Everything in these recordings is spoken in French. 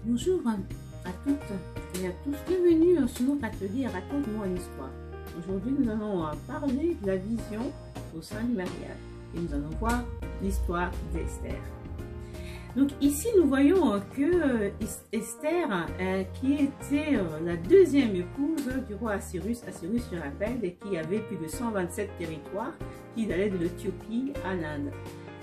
Bonjour à toutes et à tous, bienvenue sur notre atelier Raconte-moi une histoire. Aujourd'hui nous allons parler de la vision au sein du mariage et nous allons voir l'histoire d'Esther. Donc ici nous voyons que Esther qui était la deuxième épouse du roi Assyrus, je rappelle, et qui avait plus de 127 territoires qui allaient de l'Éthiopie à l'Inde.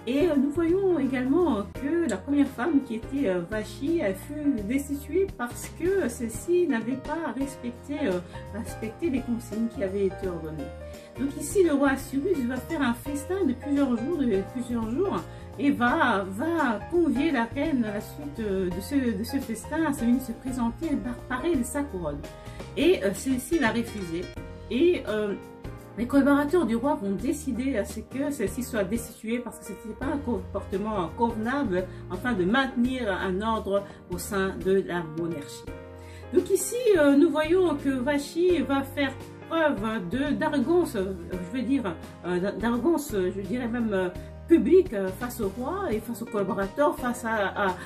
Et nous voyons également que la première femme qui était Vachi fut destituée parce que celle-ci n'avait pas respecté les consignes qui avaient été ordonnées. Donc ici le roi Assyrus va faire un festin de plusieurs jours et va convier la reine à la suite de ce festin à venir se présenter et parler de sa couronne. Et celle-ci l'a refusé. Et les collaborateurs du roi vont décider à ce que celle-ci soit destituée parce que ce n'était pas un comportement convenable afin de maintenir un ordre au sein de la monarchie. Donc ici, nous voyons que Vachi va faire preuve d'arrogance, je dirais même publique face au roi et face aux collaborateurs, face à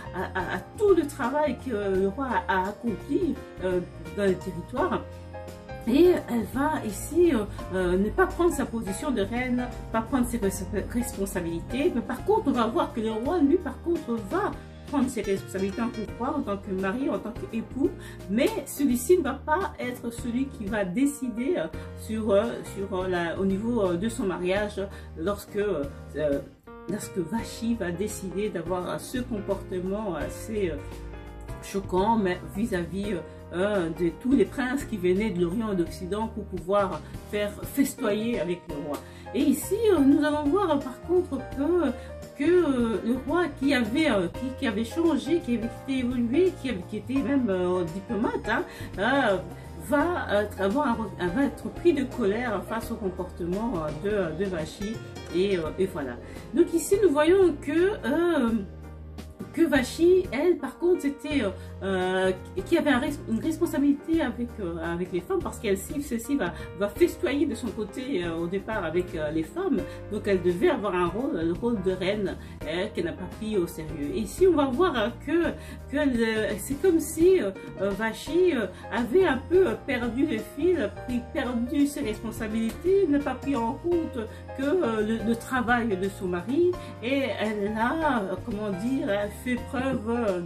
tout le travail que le roi a accompli dans le territoire. Et elle va ici ne pas prendre sa position de reine, pas prendre ses responsabilités. Mais par contre, on va voir que le roi, lui, par contre, va prendre ses responsabilités en tant que roi, en tant que mari, en tant qu'époux. Mais celui-ci ne va pas être celui qui va décider au niveau de son mariage lorsque Vachi va décider d'avoir ce comportement assez choquant, mais vis-à-vis de tous les princes qui venaient de l'Orient et d'Occident pour pouvoir faire festoyer avec le roi. Et ici, nous allons voir par contre que le roi qui avait changé, qui avait évolué, qui était même diplomate, va être pris de colère face au comportement de Vachi. Et voilà. Donc ici, nous voyons que Vachi, elle, par contre, c'était qui avait une responsabilité avec les femmes parce qu'elle celle-ci va festoyer de son côté au départ avec les femmes. Donc elle devait avoir le rôle de reine qu'elle n'a pas pris au sérieux. Et ici, on va voir que c'est comme si Vachi avait un peu perdu le fil, perdu ses responsabilités, n'a pas pris en compte que le travail de son mari, et elle a, comment dire, fait preuve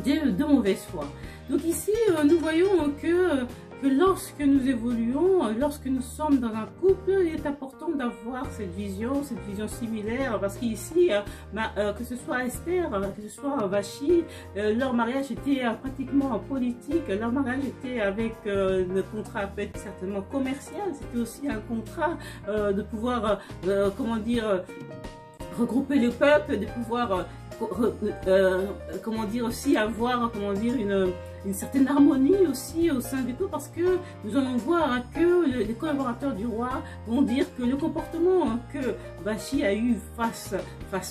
de mauvaise foi. Donc ici, nous voyons que lorsque nous évoluons, lorsque nous sommes dans un couple, il est important d'avoir cette vision similaire, parce qu'ici, que ce soit Esther, que ce soit Vachi, leur mariage était pratiquement politique, leur mariage était avec le contrat peut être certainement commercial, c'était aussi un contrat de pouvoir, comment dire, regrouper le peuple, de pouvoir comment dire, aussi avoir, comment dire, une certaine harmonie aussi au sein du couple, parce que nous allons voir que les collaborateurs du roi vont dire que le comportement que Vachi a eu face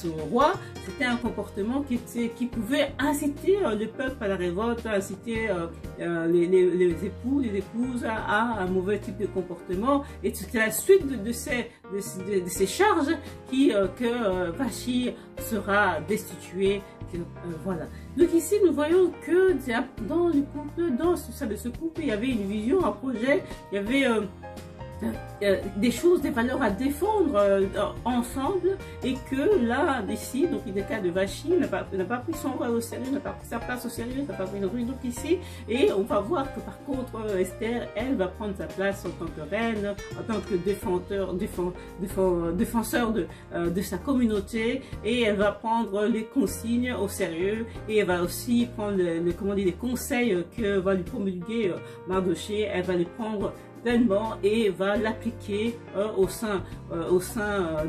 au roi, c'était un comportement qui pouvait inciter le peuple à la révolte, inciter les époux, les épouses à un mauvais type de comportement, et c'est à la suite de ces charges que Vachi sera destitué. Voilà. Donc ici nous voyons que dans le couple, dans ce couple, il y avait une vision, un projet, il y avait des choses, des valeurs à défendre ensemble, et que là, ici, donc il est le cas de Vachi, n'a pas pris son rôle au sérieux, n'a pas pris sa place au sérieux, n'a pas pris donc ici, et on va voir que par contre Esther, elle va prendre sa place en tant que reine, en tant que défenseur de sa communauté, et elle va prendre les consignes au sérieux, et elle va aussi prendre les conseils que va lui promulguer Mardoché, elle va les prendre pleinement et va l'appliquer au sein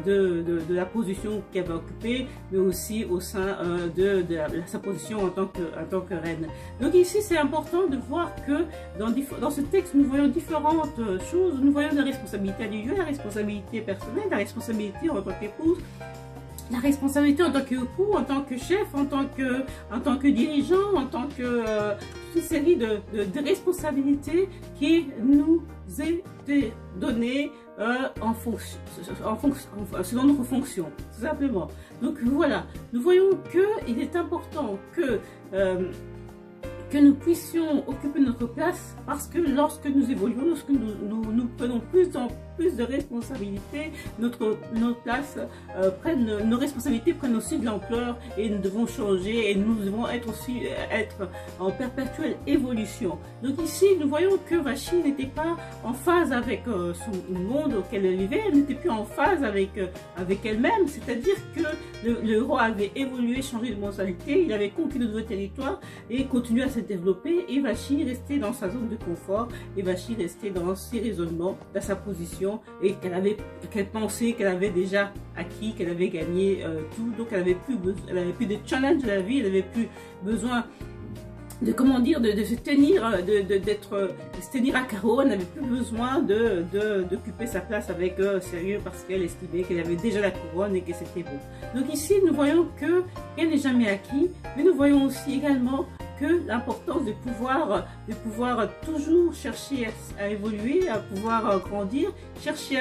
de la position qu'elle va occuper, mais aussi au sein de sa position en tant que reine. Donc ici, c'est important de voir que dans ce texte, nous voyons différentes choses. Nous voyons la responsabilité individuelle, la responsabilité personnelle, la responsabilité en tant qu'épouse, la responsabilité en tant qu'époux, en tant que chef, en tant que dirigeant, en tant que toute une série de responsabilités qui nous est donnée selon notre fonction, tout simplement. Donc voilà, nous voyons qu'il est important que nous puissions occuper notre place, parce que lorsque nous évoluons, lorsque nous prenons plus en plus de responsabilités, nos responsabilités prennent aussi de l'ampleur et nous devons changer et nous devons être en perpétuelle évolution. Donc ici, nous voyons que Vachi n'était pas en phase avec son monde auquel elle vivait, elle n'était plus en phase avec elle-même, c'est-à-dire que le roi avait évolué, changé de mentalité, il avait conquis de nouveaux territoires et continué à se développer, et Vachi restait dans sa zone de confort, et Vachi restait dans ses raisonnements, dans sa position, et qu'elle pensait qu'elle avait déjà acquis, qu'elle avait gagné tout, donc elle avait plus de challenge de la vie, elle avait plus besoin de se tenir, de se tenir à carreau, elle n'avait plus besoin d'occuper sa place avec sérieux, parce qu'elle estimait qu'elle avait déjà la couronne et que c'était bon. Donc ici, nous voyons que rien n'est jamais acquis, mais nous voyons aussi également que l'importance de pouvoir toujours chercher à évoluer, à pouvoir grandir, chercher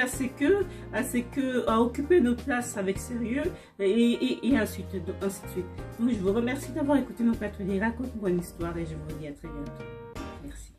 à occuper nos places avec sérieux, et ainsi de suite. Donc je vous remercie d'avoir écouté notre atelier Raconte-moi une histoire, et je vous dis à très bientôt. Merci.